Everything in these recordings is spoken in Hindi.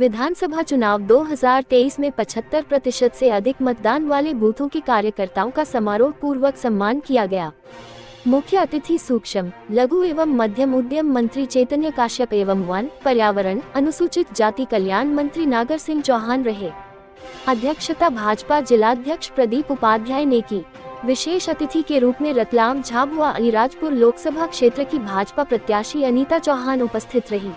विधानसभा चुनाव 2023 में 75% से अधिक मतदान वाले बूथों के कार्यकर्ताओं का समारोह पूर्वक सम्मान किया गया। मुख्य अतिथि सूक्ष्म, लघु एवं मध्यम उद्यम मंत्री चैतन्य काश्यप एवं वन, पर्यावरण, अनुसूचित जाति कल्याण मंत्री नागर सिंह चौहान रहे। अध्यक्षता भाजपा जिलाध्यक्ष प्रदीप उपाध्याय ने की। विशेष अतिथि के रूप में रतलाम झाबुआ अलीराजपुर लोकसभा क्षेत्र की भाजपा प्रत्याशी अनीता चौहान उपस्थित रही।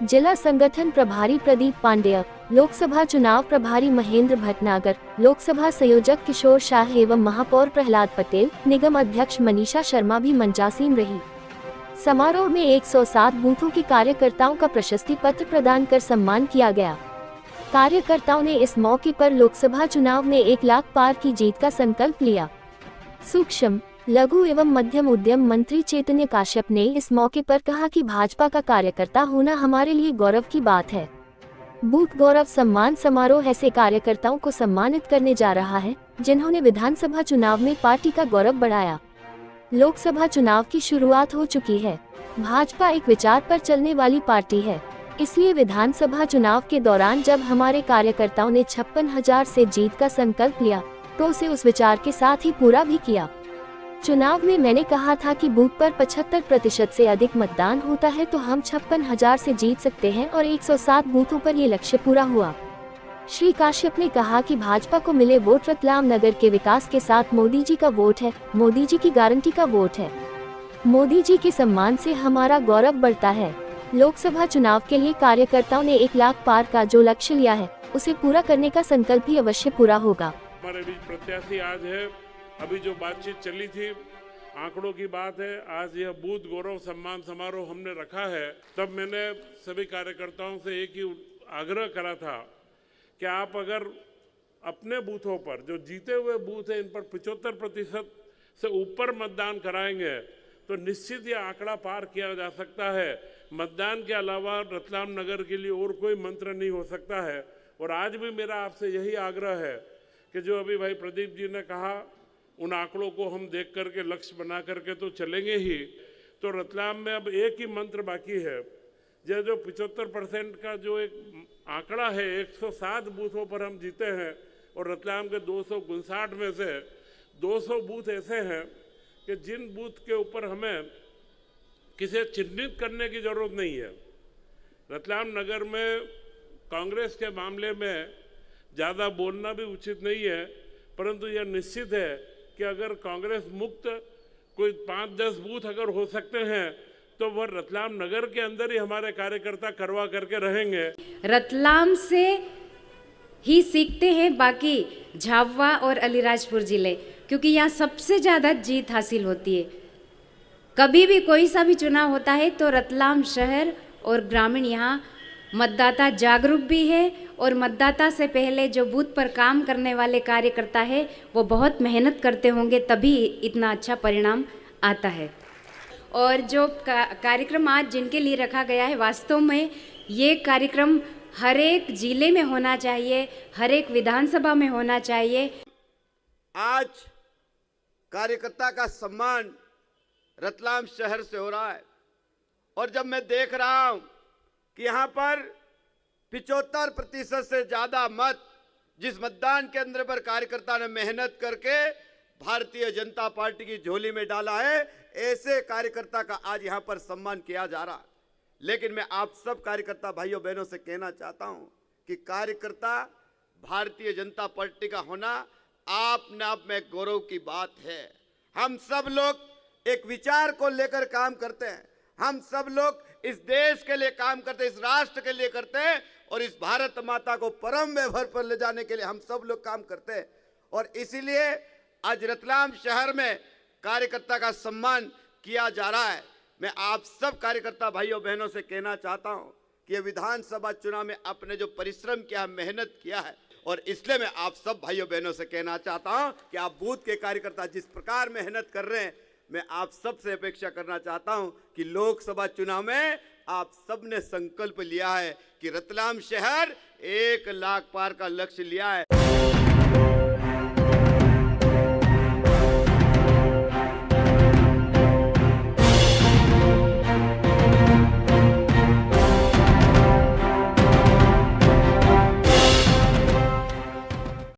जिला संगठन प्रभारी प्रदीप पांडेय, लोकसभा चुनाव प्रभारी महेंद्र भटनागर, लोकसभा संयोजक किशोर शाह एवं महापौर प्रहलाद पटेल, निगम अध्यक्ष मनीषा शर्मा भी मंचासीन रही। समारोह में 107 बूथों के कार्यकर्ताओं का प्रशस्ति पत्र प्रदान कर सम्मान किया गया। कार्यकर्ताओं ने इस मौके पर लोकसभा चुनाव में 1 लाख पार की जीत का संकल्प लिया। सूक्ष्म, लघु एवं मध्यम उद्यम मंत्री चैतन्य काश्यप ने इस मौके पर कहा कि भाजपा का कार्यकर्ता होना हमारे लिए गौरव की बात है। बूथ गौरव सम्मान समारोह ऐसे कार्यकर्ताओं को सम्मानित करने जा रहा है जिन्होंने विधानसभा चुनाव में पार्टी का गौरव बढ़ाया। लोकसभा चुनाव की शुरुआत हो चुकी है। भाजपा एक विचार पर चलने वाली पार्टी है, इसलिए विधानसभा चुनाव के दौरान जब हमारे कार्यकर्ताओं ने 56,000 से जीत का संकल्प लिया तो उसे उस विचार के साथ ही पूरा भी किया। चुनाव में मैंने कहा था कि बूथ पर 75% से अधिक मतदान होता है तो हम 56,000 से जीत सकते हैं और 107 बूथों पर ये लक्ष्य पूरा हुआ। श्री काश्यप ने कहा कि भाजपा को मिले वोट रतलाम नगर के विकास के साथ मोदी जी का वोट है, मोदी जी की गारंटी का वोट है। मोदी जी के सम्मान से हमारा गौरव बढ़ता है। लोकसभा चुनाव के लिए कार्यकर्ताओं ने 1 लाख पार का जो लक्ष्य लिया है उसे पूरा करने का संकल्प भी अवश्य पूरा होगा। हमारे बीच प्रत्याशी आज है। अभी जो बातचीत चली थी, आंकड़ों की बात है। आज यह बूथ गौरव सम्मान समारोह हमने रखा है। तब मैंने सभी कार्यकर्ताओं से एक ही आग्रह करा था कि आप अगर अपने बूथों पर जो जीते हुए बूथ है इन पर 75% से ऊपर मतदान कराएंगे तो निश्चित यह आंकड़ा पार किया जा सकता है। मतदान के अलावा रतलाम नगर के लिए और कोई मंत्र नहीं हो सकता है। और आज भी मेरा आपसे यही आग्रह है कि जो अभी भाई प्रदीप जी ने कहा, उन आंकड़ों को हम देख करके लक्ष्य बना करके तो चलेंगे ही। तो रतलाम में अब एक ही मंत्र बाकी है। यह जो 75% का जो एक आंकड़ा है, 107 बूथों पर हम जीते हैं और रतलाम के 259 में से 200 बूथ ऐसे हैं कि जिन बूथ के ऊपर हमें किसे चिन्हित करने की जरूरत नहीं है। रतलाम नगर में कांग्रेस के मामले में ज़्यादा बोलना भी उचित नहीं है, परंतु यह निश्चित है कि अगर कांग्रेस मुक्त कोई 5-10 बूथ अगर हो सकते हैं तो वह रतलाम नगर के अंदर ही हमारे कार्यकर्ता करवा करके रहेंगे। रतलाम से ही सीखते हैं बाकी झाबुआ और अलीराजपुर जिले, क्योंकि यहाँ सबसे ज़्यादा जीत हासिल होती है। कभी भी कोई सा भी चुनाव होता है तो रतलाम शहर और ग्रामीण यहाँ मतदाता जागरूक भी है और मतदाता से पहले जो बूथ पर काम करने वाले कार्यकर्ता है वो बहुत मेहनत करते होंगे, तभी इतना अच्छा परिणाम आता है। और जो कार्यक्रम आज जिनके लिए रखा गया है, वास्तव में ये कार्यक्रम हर एक जिले में होना चाहिए, हर एक विधानसभा में होना चाहिए। आज कार्यकर्ता का सम्मान रतलाम शहर से हो रहा है और जब मैं देख रहा हूं कि यहां पर 75% से ज्यादा मत जिस मतदान केंद्र पर कार्यकर्ता ने मेहनत करके भारतीय जनता पार्टी की झोली में डाला है, ऐसे कार्यकर्ता का आज यहां पर सम्मान किया जा रहा है। लेकिन मैं आप सब कार्यकर्ता भाइयों बहनों से कहना चाहता हूं कि कार्यकर्ता भारतीय जनता पार्टी का होना अपने आप में गौरव की बात है। हम सब लोग एक विचार को लेकर काम करते हैं। हम सब लोग इस देश के लिए काम करते हैं, इस राष्ट्र के लिए करते हैं और इस भारत माता को परम वैभव पर ले जाने के लिए हम सब लोग काम करते हैं। और इसीलिए आज रतलाम शहर में कार्यकर्ता का सम्मान किया जा रहा है। मैं आप सब कार्यकर्ता भाइयों बहनों से कहना चाहता हूं कि ये विधानसभा चुनाव में आपने जो परिश्रम किया, मेहनत किया है, और इसलिए मैं आप सब भाइयों बहनों से कहना चाहता हूं कि आप बूथ के कार्यकर्ता जिस प्रकार मेहनत कर रहे हैं, मैं आप सब से अपेक्षा करना चाहता हूं कि लोकसभा चुनाव में आप सब ने संकल्प लिया है कि रतलाम शहर 1 लाख पार का लक्ष्य लिया है।